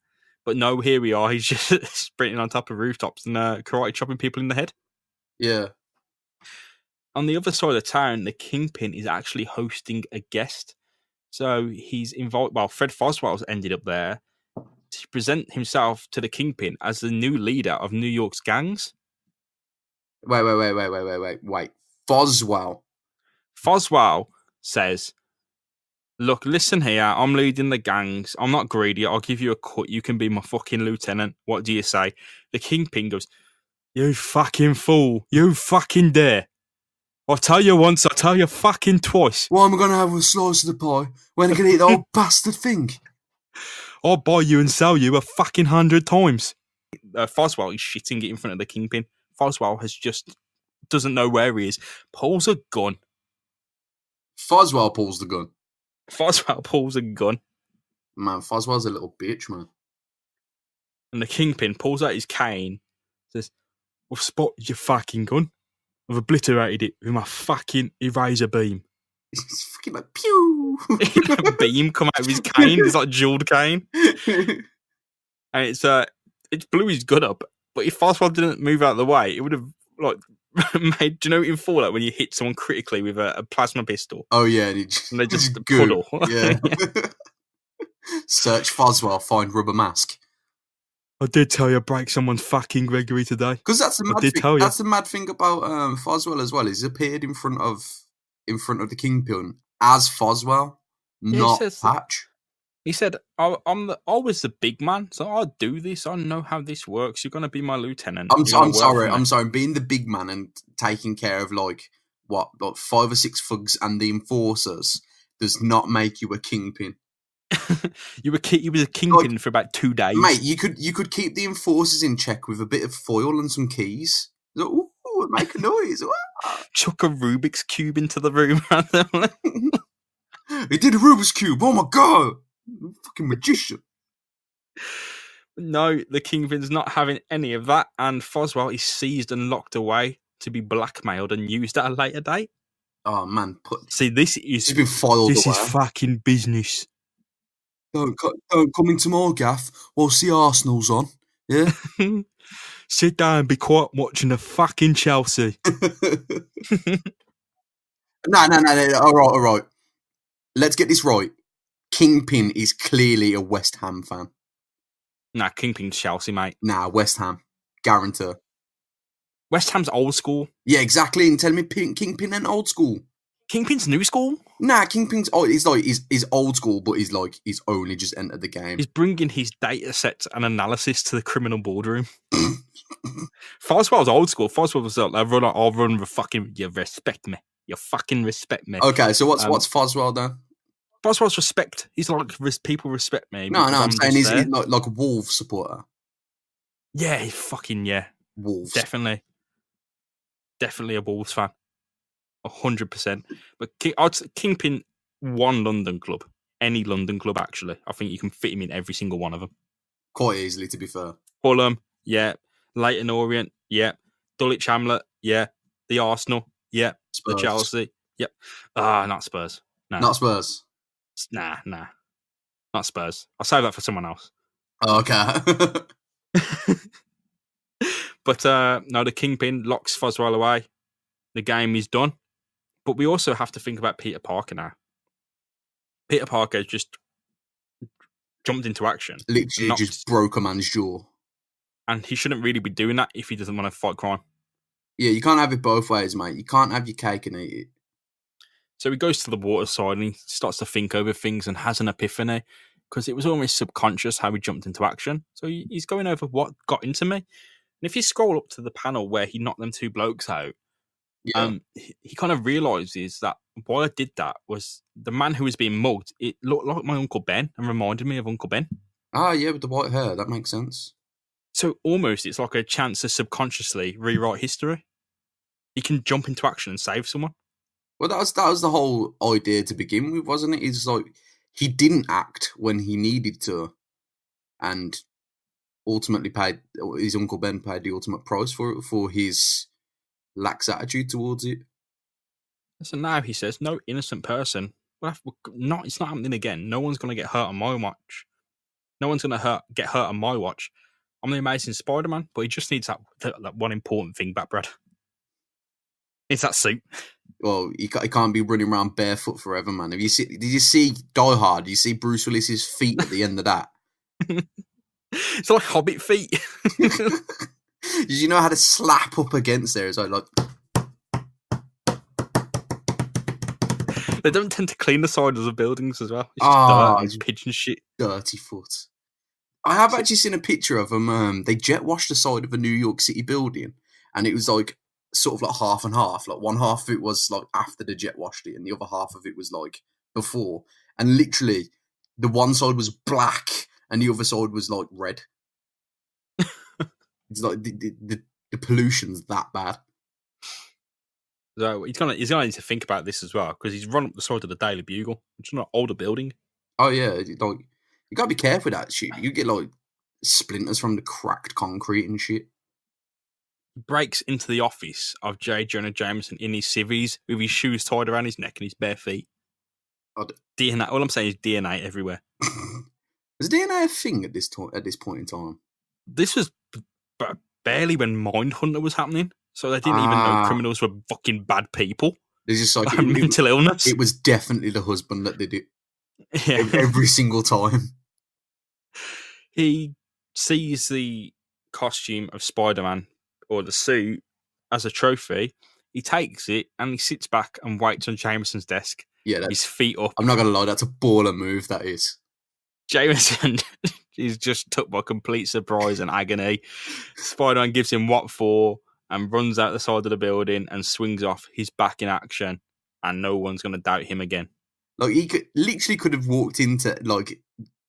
But no, here we are. He's just sprinting on top of rooftops and karate chopping people in the head. Yeah. On the other side of the town, the Kingpin is actually hosting a guest. So he's involved. Well, Fred Foswell's ended up there to present himself to the Kingpin as the new leader of New York's gangs. Wait. Foswell. Foswell says, "Look, listen here. I'm leading the gangs. I'm not greedy. I'll give you a cut. You can be my fucking lieutenant. What do you say?" The Kingpin goes, "You fucking fool. You fucking dare. I'll tell you once, I'll tell you fucking twice. Why am I going to have a slice of the pie when I can eat the whole bastard thing? I'll buy you and sell you 100 times." Foswell is shitting it in front of the Kingpin. Foswell doesn't know where he is. Pulls a gun. Foswell pulls the gun. Foswell pulls a gun. Man, Foswell's a little bitch, man. And the Kingpin pulls out his cane. Says, "I've spotted your fucking gun. I've obliterated it with my fucking eraser beam." It's fucking like, pew! A beam come out of his cane. It's like a jeweled cane. And it blew his gun up. But if Foswell didn't move out of the way, it would have like made, do you know in Fallout when you hit someone critically with a plasma pistol? Oh yeah, and they just good. puddle. Yeah. Search Foswell, find rubber mask. I did tell you break someone's fucking Gregory today. Because that's the mad thing. That's the mad thing about Foswell as well. He's appeared in front of the Kingpin as Foswell, not Patch. He said, I was the big man, so I'll do this. I know how this works. You're going to be my lieutenant. I'm sorry. Being the big man and taking care of like 5 or 6 thugs and the enforcers does not make you a kingpin. You were a kingpin for about 2 days, mate. You could keep the enforcers in check with a bit of foil and some keys. Like, ooh, make a noise. Chuck a Rubik's cube into the room. He did a Rubik's cube. Oh my god. Fucking magician. No, the Kingpin's not having any of that, and Foswell is seized and locked away to be blackmailed and used at a later date. Oh man, this is fucking business. Don't come into my gaff whilst the Arsenal's on. Yeah. Sit down and be quiet watching the fucking Chelsea. No. All right. Let's get this right. Kingpin is clearly a West Ham fan. Nah, Kingpin's Chelsea, mate. Nah, West Ham. Guarantee. West Ham's old school. Yeah, exactly. And tell me Kingpin and old school. Kingpin's new school? Nah, Kingpin's he's old school, but he's only just entered the game. He's bringing his data sets and analysis to the criminal boardroom. Foswell's old school. Foswell was like, I'll run the fucking, you respect me. You fucking respect me. Okay, so what's Foswell then? Foswell's respect. He's like, people respect me. No, I'm saying he's like a Wolves supporter. Yeah, he's fucking, yeah. Wolves. Definitely a Wolves fan. 100%. But Kingpin, one London club. Any London club, actually. I think you can fit him in every single one of them. Quite easily, to be fair. Fulham, yeah. Leyton Orient, yeah. Dulwich Hamlet, yeah. The Arsenal, yeah. Spurs. The Chelsea, yep. Not Spurs. Nah, Not Spurs. nah, not Spurs. I'll save that for someone else. Oh, okay. But no, the Kingpin locks Foswell away. The game is done. But we also have to think about Peter Parker now. Peter Parker just jumped into action. Literally just broke a man's jaw. And he shouldn't really be doing that if he doesn't want to fight crime. Yeah, you can't have it both ways, mate. You can't have your cake and eat it. So he goes to the water side and he starts to think over things and has an epiphany because it was almost subconscious how he jumped into action. So he's going over what got into me. And if you scroll up to the panel where he knocked them two blokes out, he kind of realizes that why I did that was the man who was being mugged. It looked like my Uncle Ben and reminded me of Uncle Ben. Ah, yeah, with the white hair. That makes sense. So almost it's like a chance to subconsciously rewrite history. He can jump into action and save someone. Well, that was the whole idea to begin with, wasn't it? It's like he didn't act when he needed to, and ultimately his Uncle Ben paid the ultimate price for his lax attitude towards it. So now he says, no innocent person. It's not happening again. No one's going to get hurt on my watch. No one's going to get hurt on my watch. I'm the Amazing Spider-Man, but he just needs that one important thing back, Brad. It's that suit. Well, he can't be running around barefoot forever, man. Did you see Die Hard? You see Bruce Willis's feet at the end of that? It's like Hobbit feet. Did you know how to slap up against there? It's like they don't tend to clean the sides of buildings as well. It's just dirt and pigeon shit. Dirty foot. I have actually seen a picture of them. They jet washed the side of a New York City building, and it was like sort of like half and half. Like one half of it was like after the jet washed it, and the other half of it was like before. And literally, the one side was black, and the other side was like red. It's like the pollution's that bad. So he's gonna need to think about this as well because he's run up the side of the Daily Bugle, which is an older building. Oh yeah, like you gotta be careful with that shit. You get like splinters from the cracked concrete and shit. He breaks into the office of J. Jonah Jameson in his civvies with his shoes tied around his neck and his bare feet. DNA. All I'm saying is DNA everywhere. Is DNA a thing at this point in time? This was barely when Mindhunter was happening, so they didn't even know criminals were fucking bad people. There's just like mental illness. It was definitely the husband that did it. Yeah. Every single time. He sees the costume of Spider-Man or the suit as a trophy. He takes it and he sits back and waits on Jameson's desk. Yeah, his feet up. I'm not gonna lie, that's a baller move. That is. Jameson is just took by complete surprise and agony. Spider-Man gives him what for and runs out the side of the building and swings off. He's back in action, and no one's going to doubt him again. Like he could have walked into like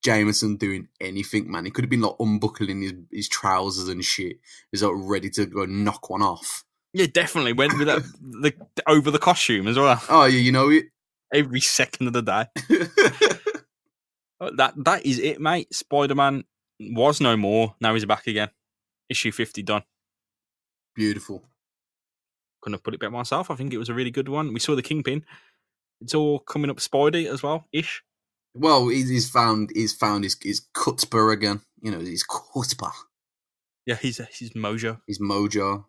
Jameson doing anything, man. He could have been like unbuckling his trousers and shit. He's like ready to go knock one off. Yeah, definitely went with that over the costume as well. Oh yeah, you know it. Every second of the day. That is it, mate. Spider-Man was no more. Now he's back again. Issue 50 done. Beautiful. Couldn't have put it better myself. I think it was a really good one. We saw the Kingpin. It's all coming up Spidey as well, ish. Well, he's found his chutzpah again. You know, his chutzpah. Yeah, he's mojo. His mojo.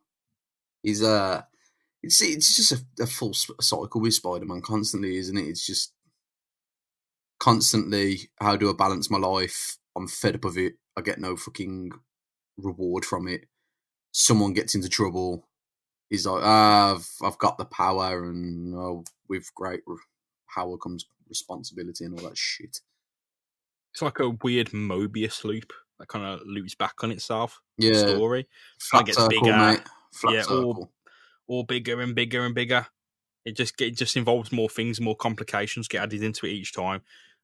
He's it's just a full cycle with Spider-Man constantly, isn't it? It's just constantly, how do I balance my life? I'm fed up of it. I get no fucking reward from it. Someone gets into trouble. He's like, I've got the power, and with great power comes responsibility and all that shit. It's like a weird Mobius loop that kind of loops back on itself. Yeah, the story. Flat gets circle, bigger. Mate. Flat circle. All bigger and bigger and bigger. It just involves more things, more complications get added into it each time.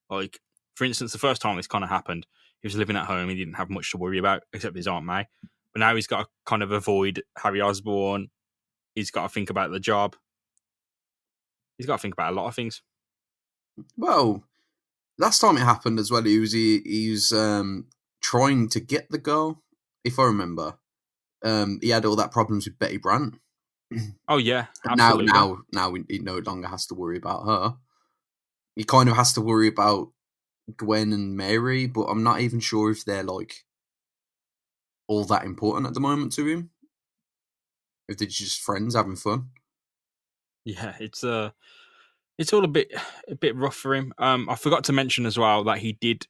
Like, for instance, the first time this kind of happened, he was living at home. He didn't have much to worry about except his Aunt May. But now he's got to kind of avoid Harry Osborn. He's got to think about the job. He's got to think about a lot of things. Well, last time it happened as well, he was trying to get the girl, if I remember. He had all that problems with Betty Brant. Oh yeah, absolutely. Now he no longer has to worry about her. he kind of has to worry about Gwen and Mary, but I'm not even sure if they're like all that important at the moment to him. If they're just friends having fun. Yeah, it's all a bit rough for him. I forgot to mention as well that he did.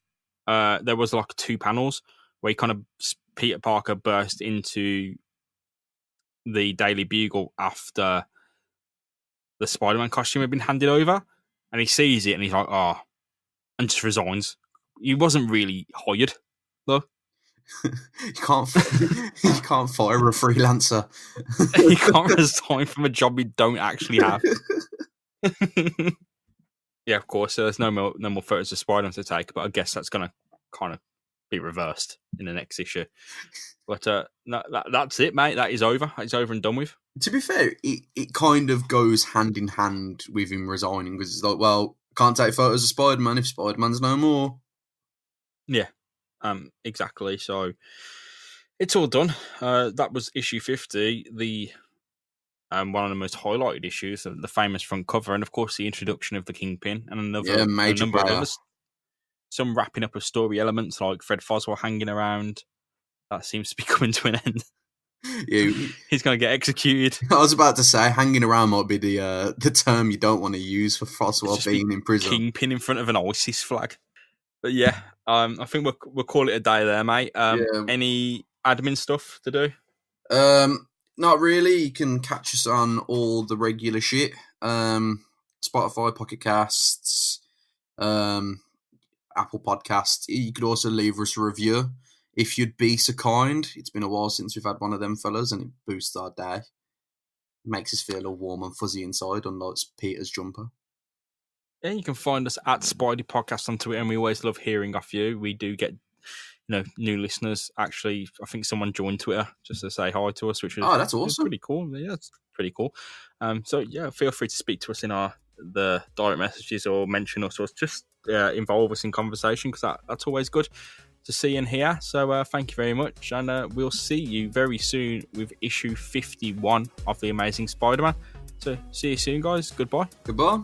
There was like 2 panels where he kind of Peter Parker burst into the Daily Bugle after the Spider-Man costume had been handed over, and he sees it and he's like, "Oh," and just resigns. He wasn't really hired, though. you can't fire a freelancer. He can't resign from a job he don't actually have. Yeah, of course. There's no more photos of Spider-Man to take, but I guess that's going to kind of be reversed in the next issue. But that's it, mate. That is over. It's over and done with. To be fair, it kind of goes hand in hand with him resigning, because it's like, well, can't take photos of Spider-Man if Spider-Man's no more. Yeah, exactly. So it's all done. That was issue 50, the one of the most highlighted issues, the famous front cover, and of course the introduction of the Kingpin and a number of others. Some wrapping up of story elements like Fred Foswell hanging around. That seems to be coming to an end. Yeah, he's going to get executed. I was about to say, hanging around might be the term you don't want to use for Foswell being in prison. Kingpin in front of an ISIS flag. But yeah, I think we'll call it a day there, mate. Any admin stuff to do? Not really. You can catch us on all the regular shit. Spotify, Pocket Casts, Apple Podcasts. You could also leave us a review if you'd be so kind. It's been a while since we've had one of them fellas, and it boosts our day. Makes us feel all warm and fuzzy inside, unlike Peter's jumper. Yeah, you can find us at Spidey Podcast on Twitter, and we always love hearing off you. We do get new listeners. Actually, I think someone joined Twitter just to say hi to us, which is that's awesome. Pretty cool. Yeah, it's pretty cool. So yeah, feel free to speak to us in the direct messages or mention us, or just involve us in conversation, because that's always good to see and hear. So thank you very much, and we'll see you very soon with issue 51 of The Amazing Spider-Man. So see you soon, guys. Goodbye. Goodbye.